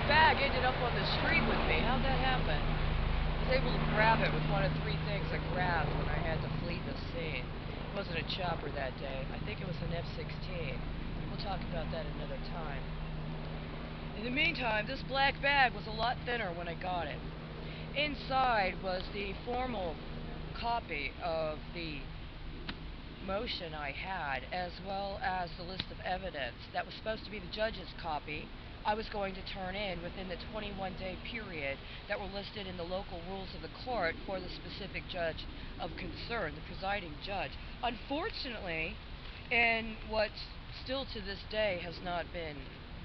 bag ended up on the street with me. How'd that happen? I was able to grab it with one of three things I grabbed when I had to flee the scene. It wasn't a chopper that day. I think it was an F-16. We'll talk about that another time. In the meantime, this black bag was a lot thinner when I got it. Inside was the formal copy of the motion I had, as well as the list of evidence that was supposed to be the judge's copy I was going to turn in within the 21-day period that were listed in the local rules of the court for the specific judge of concern, the presiding judge. Unfortunately, and what still to this day has not been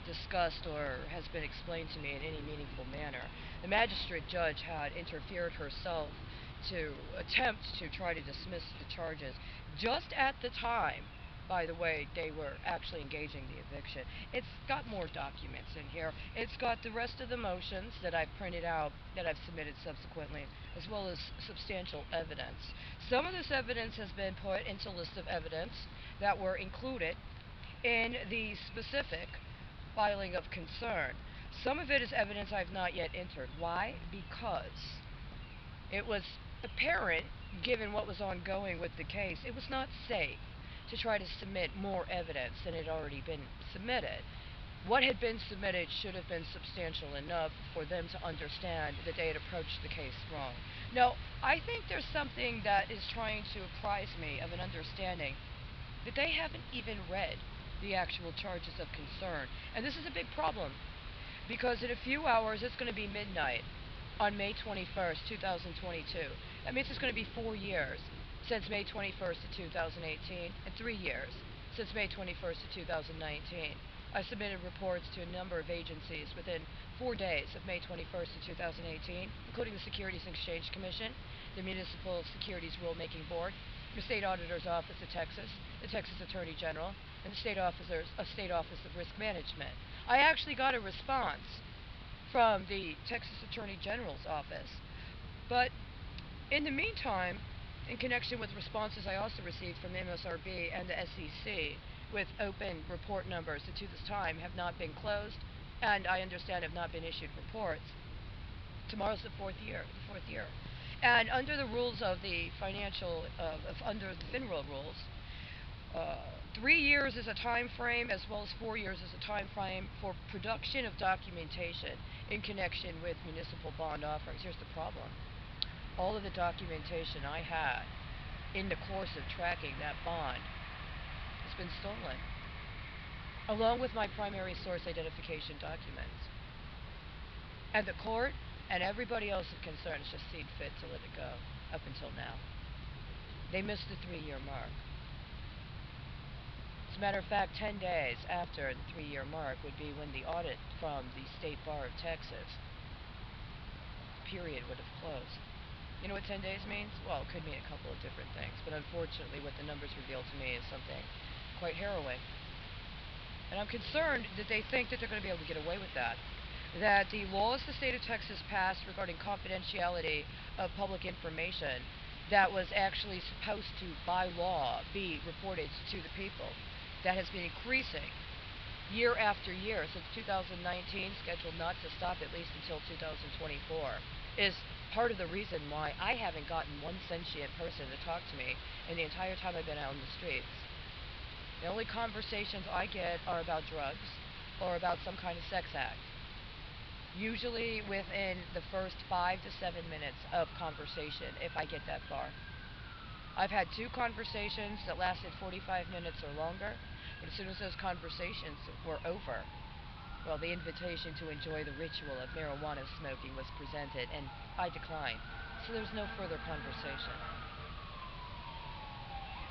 discussed or has been explained to me in any meaningful manner, the magistrate judge had interfered herself to attempt to try to dismiss the charges just at the time, by the way, they were actually engaging the eviction. It's got more documents in here. It's got the rest of the motions that I've printed out that I've submitted subsequently, as well as substantial evidence. Some of this evidence has been put into list of evidence that were included in the specific filing of concern. Some of it is evidence I've not yet entered. Why? Because it was apparent, given what was ongoing with the case, it was not safe to try to submit more evidence than had already been submitted. What had been submitted should have been substantial enough for them to understand that they had approached the case wrong. No, I think there's something that is trying to apprise me of an understanding that they haven't even read the actual charges of concern. And this is a big problem, because in a few hours it's going to be midnight on May 21st, 2022. That means it's going to be 4 years since May 21st of 2018, and 3 years since May 21st of 2019. I submitted reports to a number of agencies within 4 days of May 21st of 2018, including the Securities and Exchange Commission, the Municipal Securities Rulemaking Board, the State Auditor's Office of Texas, the Texas Attorney General, and the State Office of Risk Management. I actually got a response from the Texas Attorney General's office, but in the meantime, in connection with responses I also received from the MSRB and the SEC with open report numbers that to this time have not been closed, and I understand have not been issued reports. Tomorrow's the fourth year. And under the rules of the under the FINRA rules, 3 years is a time frame, as well as 4 years is a time frame for production of documentation in connection with municipal bond offerings. Here's the problem. All of the documentation I had in the course of tracking that bond has been stolen, along with my primary source identification documents. And the court and everybody else of concern has just seen fit to let it go up until now. They missed the 3-year mark. As a matter of fact, 10 days after the 3-year mark would be when the audit from the State Bar of Texas period would have closed. You know what 10 days means? Well, it could mean a couple of different things, but unfortunately what the numbers reveal to me is something quite harrowing. And I'm concerned that they think that they're going to be able to get away with that. That the laws the state of Texas passed regarding confidentiality of public information that was actually supposed to, by law, be reported to the people, that has been increasing year after year since 2019, scheduled not to stop at least until 2024, is part of the reason why I haven't gotten one sentient person to talk to me in the entire time I've been out in the streets. The only conversations I get are about drugs or about some kind of sex act, usually within the first 5 to 7 minutes of conversation, if I get that far. I've had 2 conversations that lasted 45 minutes or longer, but as soon as those conversations were over, well, the invitation to enjoy the ritual of marijuana smoking was presented, and I declined. So there was no further conversation.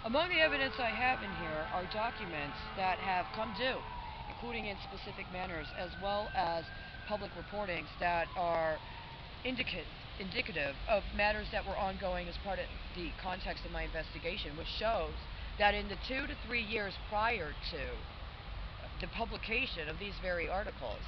Among the evidence I have in here are documents that have come due, including in specific manners, as well as public reportings that are indicative of matters that were ongoing as part of the context of my investigation, which shows that in the 2 to 3 years prior to the publication of these very articles,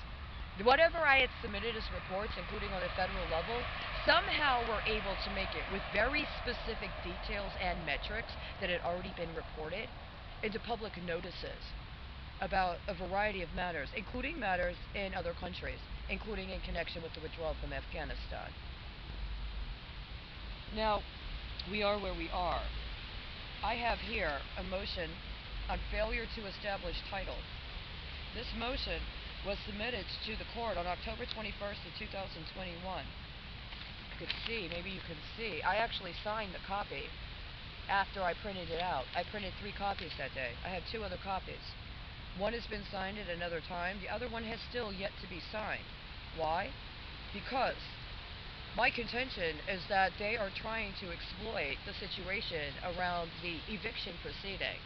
whatever I had submitted as reports, including on the federal level, somehow were able to make it with very specific details and metrics that had already been reported into public notices. about a variety of matters, including matters in other countries, including in connection with the withdrawal from Afghanistan. Now, we are where we are. I have here a motion on failure to establish title. This motion was submitted to the court on October 21st of 2021. You could see, maybe you can see, I actually signed the copy after I printed it out. I printed 3 copies that day. I have 2 other copies. One has been signed at another time. The other one has still yet to be signed. Why? Because my contention is that they are trying to exploit the situation around the eviction proceeding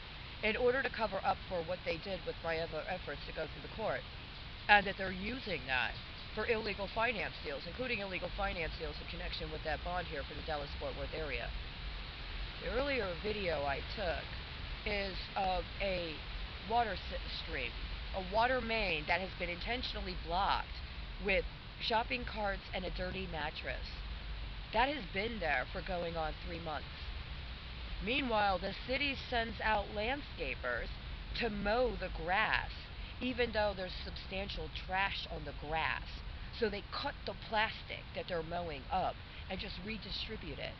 in order to cover up for what they did with my other efforts to go through the court, and that they're using that for illegal finance deals, including illegal finance deals in connection with that bond here for the Dallas-Fort Worth area. The earlier video I took is of a water stream, a water main that has been intentionally blocked with shopping carts and a dirty mattress. That has been there for going on 3 months. Meanwhile, the city sends out landscapers to mow the grass, even though there's substantial trash on the grass. So they cut the plastic that they're mowing up and just redistribute it.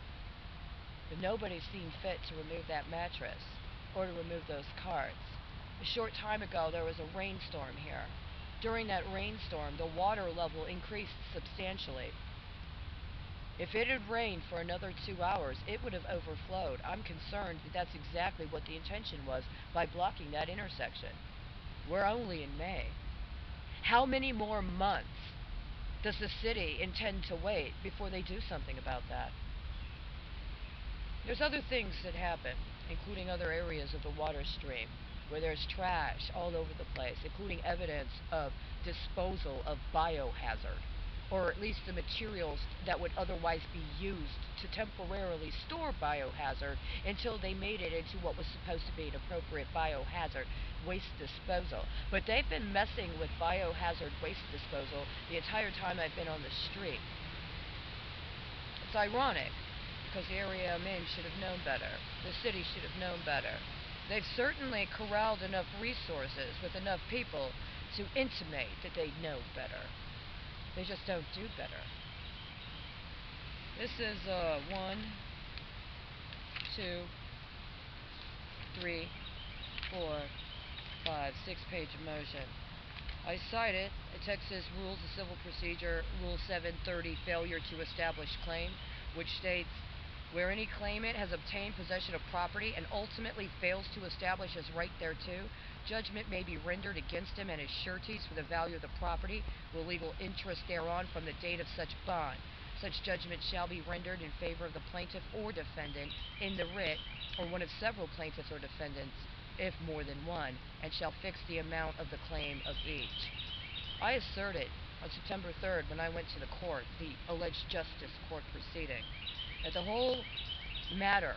But nobody's seen fit to remove that mattress or to remove those carts. A short time ago, there was a rainstorm here. During that rainstorm, the water level increased substantially. If it had rained for another 2 hours, it would have overflowed. I'm concerned that that's exactly what the intention was by blocking that intersection. We're only in May. How many more months does the city intend to wait before they do something about that? There's other things that happen, including other areas of the water stream, where there's trash all over the place, including evidence of disposal of biohazard, or at least the materials that would otherwise be used to temporarily store biohazard until they made it into what was supposed to be an appropriate biohazard waste disposal. But they've been messing with biohazard waste disposal the entire time I've been on the street. It's ironic, because the area I'm in should have known better. The city should have known better. They've certainly corralled enough resources with enough people to intimate that they know better. They just don't do better. This is 1, 2, 3, 4, 5, 6-page motion. I cite it, Texas Rules of Civil Procedure, Rule 730, Failure to Establish Claim, which states, where any claimant has obtained possession of property and ultimately fails to establish his right thereto, judgment may be rendered against him and his sureties for the value of the property, with legal interest thereon from the date of such bond. Such judgment shall be rendered in favor of the plaintiff or defendant in the writ, or one of several plaintiffs or defendants, if more than one, and shall fix the amount of the claim of each. I asserted on September 3rd, when I went to the court, the alleged justice court proceeding, that the whole matter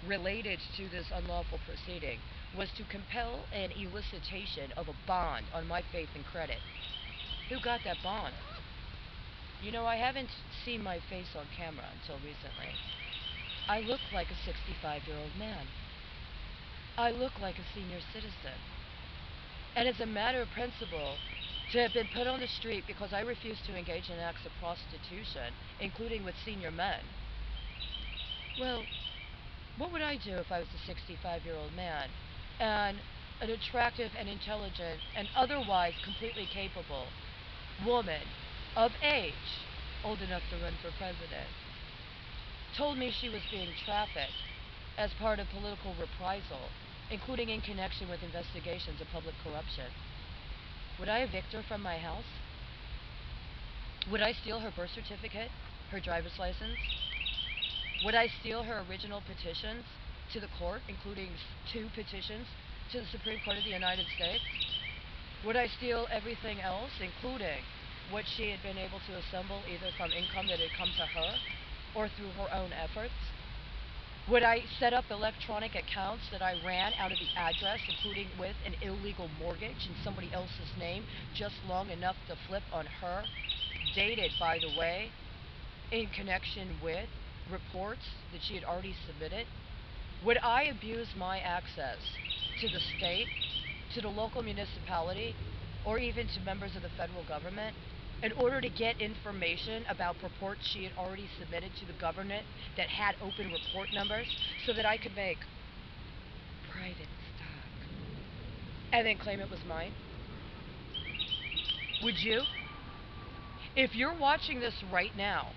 related to this unlawful proceeding was to compel an elicitation of a bond on my faith and credit. Who got that bond? You know, I haven't seen my face on camera until recently. I look like a 65-year-old man. I look like a senior citizen. And it's a matter of principle to have been put on the street because I refuse to engage in acts of prostitution, including with senior men. Well, what would I do if I was a 65-year-old man and an attractive and intelligent and otherwise completely capable woman of age, old enough to run for president, told me she was being trafficked as part of political reprisal, including in connection with investigations of public corruption? Would I evict her from my house? Would I steal her birth certificate, her driver's license? Would I steal her original petitions to the court, including 2 petitions to the Supreme Court of the United States? Would I steal everything else, including what she had been able to assemble either from income that had come to her or through her own efforts? Would I set up electronic accounts that I ran out of the address, including with an illegal mortgage in somebody else's name, just long enough to flip on her, dated, by the way, in connection with reports that she had already submitted? Would I abuse my access to the state to the local municipality or even to members of the federal government in order to get information about purports she had already submitted to the government that had open report numbers so that I could make private stock and then claim it was mine? Would you? If you're watching this right now,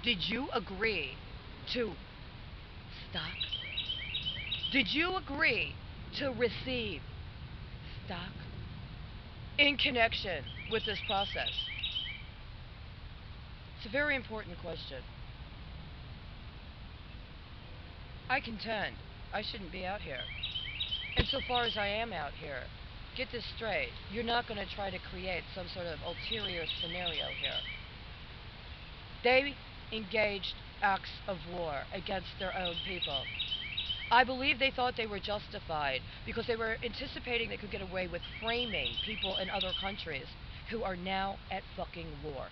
did you agree to stock? Did you agree to receive stock in connection with this process? It's a very important question. I contend I shouldn't be out here. And so far as I am out here, get this straight, you're not going to try to create some sort of ulterior scenario here. They engaged acts of war against their own people. I believe they thought they were justified because they were anticipating they could get away with framing people in other countries who are now at fucking war.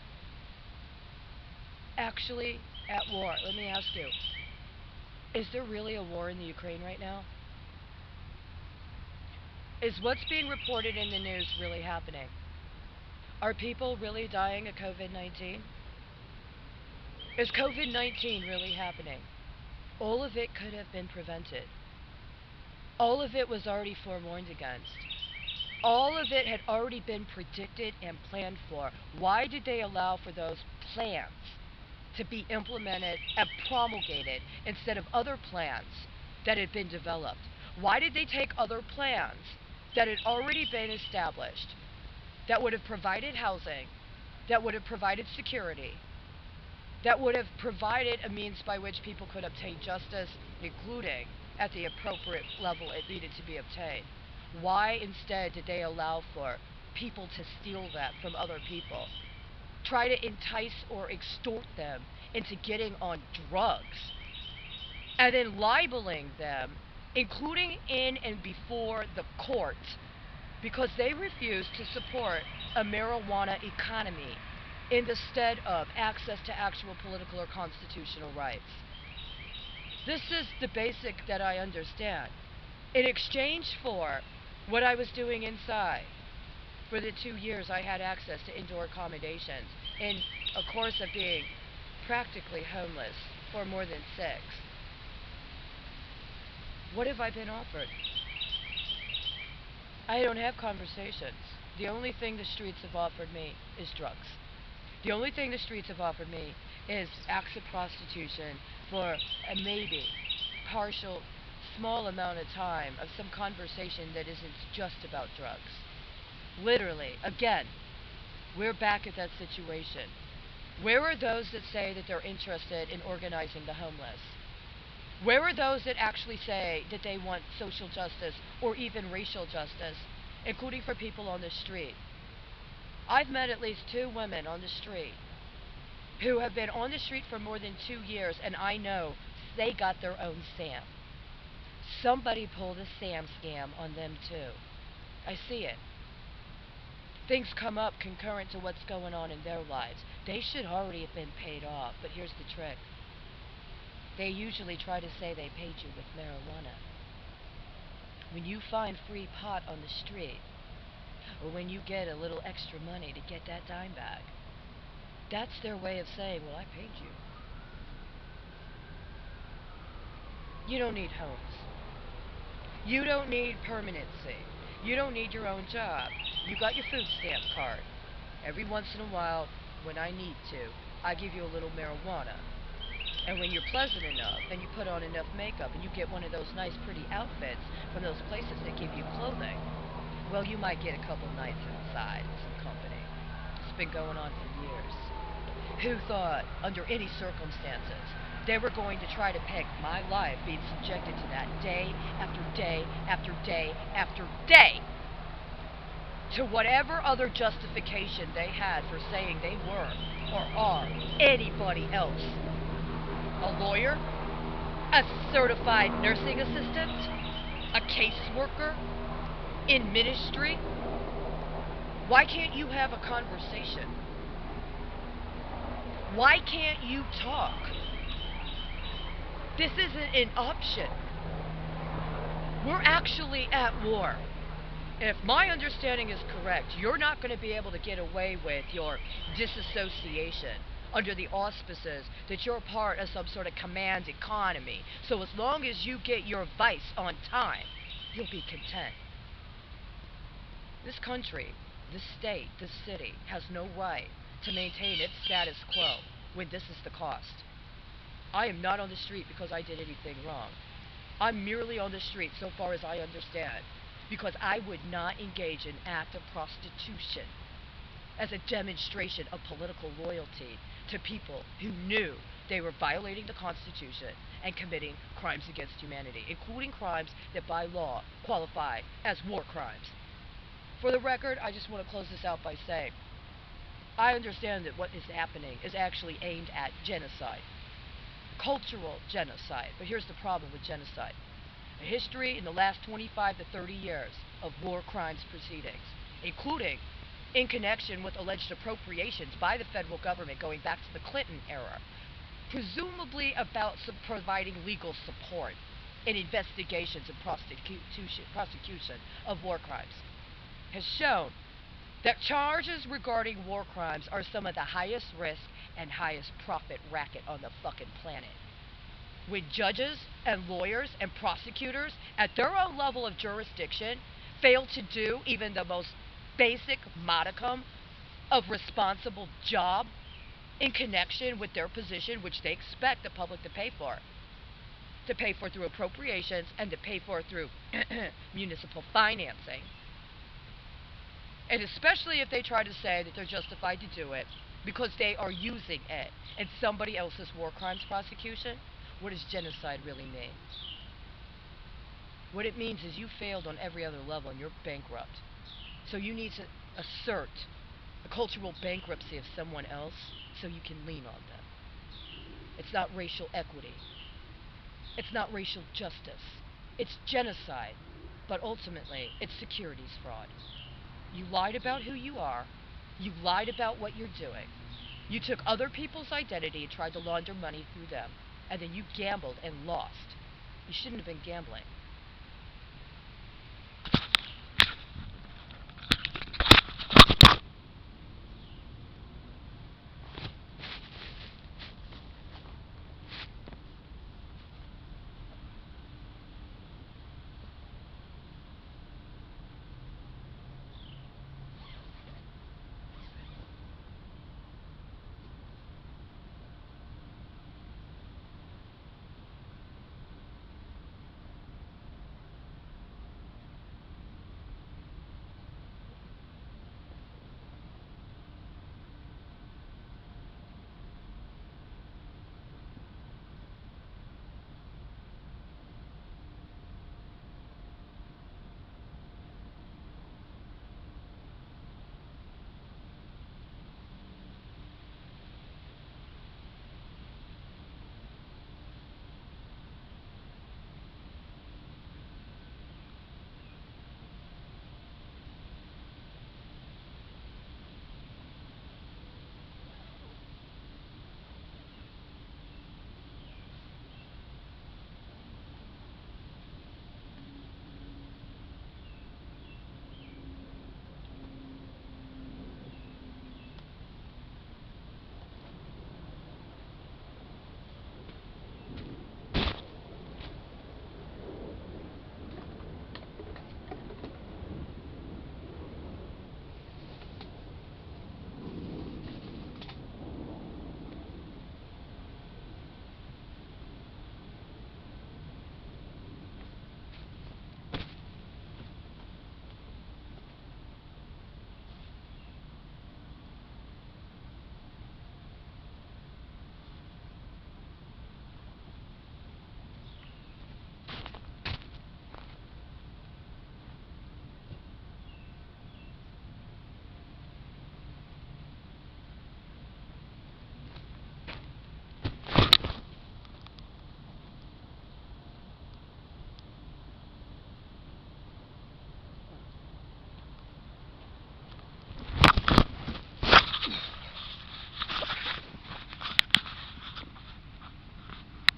Actually at war. Let me ask you, is there really a war in the Ukraine right now? Is what's being reported in the news really happening? Are people really dying of COVID-19? Is COVID-19 really happening? All of it could have been prevented. All of it was already forewarned against. All of it had already been predicted and planned for. Why did they allow for those plans to be implemented and promulgated instead of other plans that had been developed? Why did they take other plans that had already been established, that would have provided housing, that would have provided security, that would have provided a means by which people could obtain justice, including at the appropriate level it needed to be obtained? Why instead did they allow for people to steal that from other people? Try to entice or extort them into getting on drugs and then libeling them, including in and before the court, because they refused to support a marijuana economy in the stead of access to actual political or constitutional rights. This is the basic that I understand. In exchange for what I was doing inside, for the 2 years I had access to indoor accommodations, in a course of being practically homeless for more than 6, what have I been offered? I don't have conversations. The only thing the streets have offered me is drugs. The only thing the streets have offered me is acts of prostitution for a maybe partial, small amount of time of some conversation that isn't just about drugs. Literally, again, we're back at that situation. Where are those that say that they're interested in organizing the homeless? Where are those that actually say that they want social justice or even racial justice, including for people on the street? I've met at least 2 women on the street who have been on the street for more than 2 years, and I know they got their own Sam. Somebody pulled a Sam scam on them too. I see it. Things come up concurrent to what's going on in their lives. They should already have been paid off, but here's the trick. They usually try to say they paid you with marijuana. When you find free pot on the street, or when you get a little extra money to get that dime bag, that's their way of saying, well, I paid you. You don't need homes. You don't need permanency. You don't need your own job. You got your food stamp card. Every once in a while, when I need to, I give you a little marijuana. And when you're pleasant enough, and you put on enough makeup, and you get one of those nice, pretty outfits from those places that give you clothing, well, you might get a couple nights inside with some company. It's been going on for years. Who thought, under any circumstances, they were going to try to peg my life being subjected to that day after day after day after day to whatever other justification they had for saying they were or are anybody else? A lawyer? A certified nursing assistant? A caseworker? In ministry? Why can't you have a conversation? Why can't you talk? This isn't an option. We're actually at war. If my understanding is correct, you're not going to be able to get away with your disassociation under the auspices that you're part of some sort of command economy. So as long as you get your vice on time, you'll be content. This country, this state, this city has no right to maintain its status quo when this is the cost. I am not on the street because I did anything wrong. I'm merely on the street, so far as I understand, because I would not engage in act of prostitution as a demonstration of political loyalty to people who knew they were violating the Constitution and committing crimes against humanity, including crimes that by law qualify as war crimes. For the record, I just want to close this out by saying, I understand that what is happening is actually aimed at genocide, cultural genocide. But here's the problem with genocide: a history in the last 25 to 30 years of war crimes proceedings, including in connection with alleged appropriations by the federal government going back to the Clinton era, presumably about providing legal support in investigations and prosecution of war crimes, has shown that charges regarding war crimes are some of the highest risk and highest profit racket on the fucking planet. When judges and lawyers and prosecutors at their own level of jurisdiction fail to do even the most basic modicum of responsible job in connection with their position, which they expect the public to pay for through appropriations and to pay for through municipal financing, and especially if they try to say that they're justified to do it because they are using it in somebody else's war crimes prosecution, what does genocide really mean? What it means is you failed on every other level and you're bankrupt. So you need to assert the cultural bankruptcy of someone else so you can lean on them. It's not racial equity. It's not racial justice. It's genocide. But ultimately, it's securities fraud. You lied about who you are. You lied about what you're doing. You took other people's identity and tried to launder money through them. And then you gambled and lost. You shouldn't have been gambling.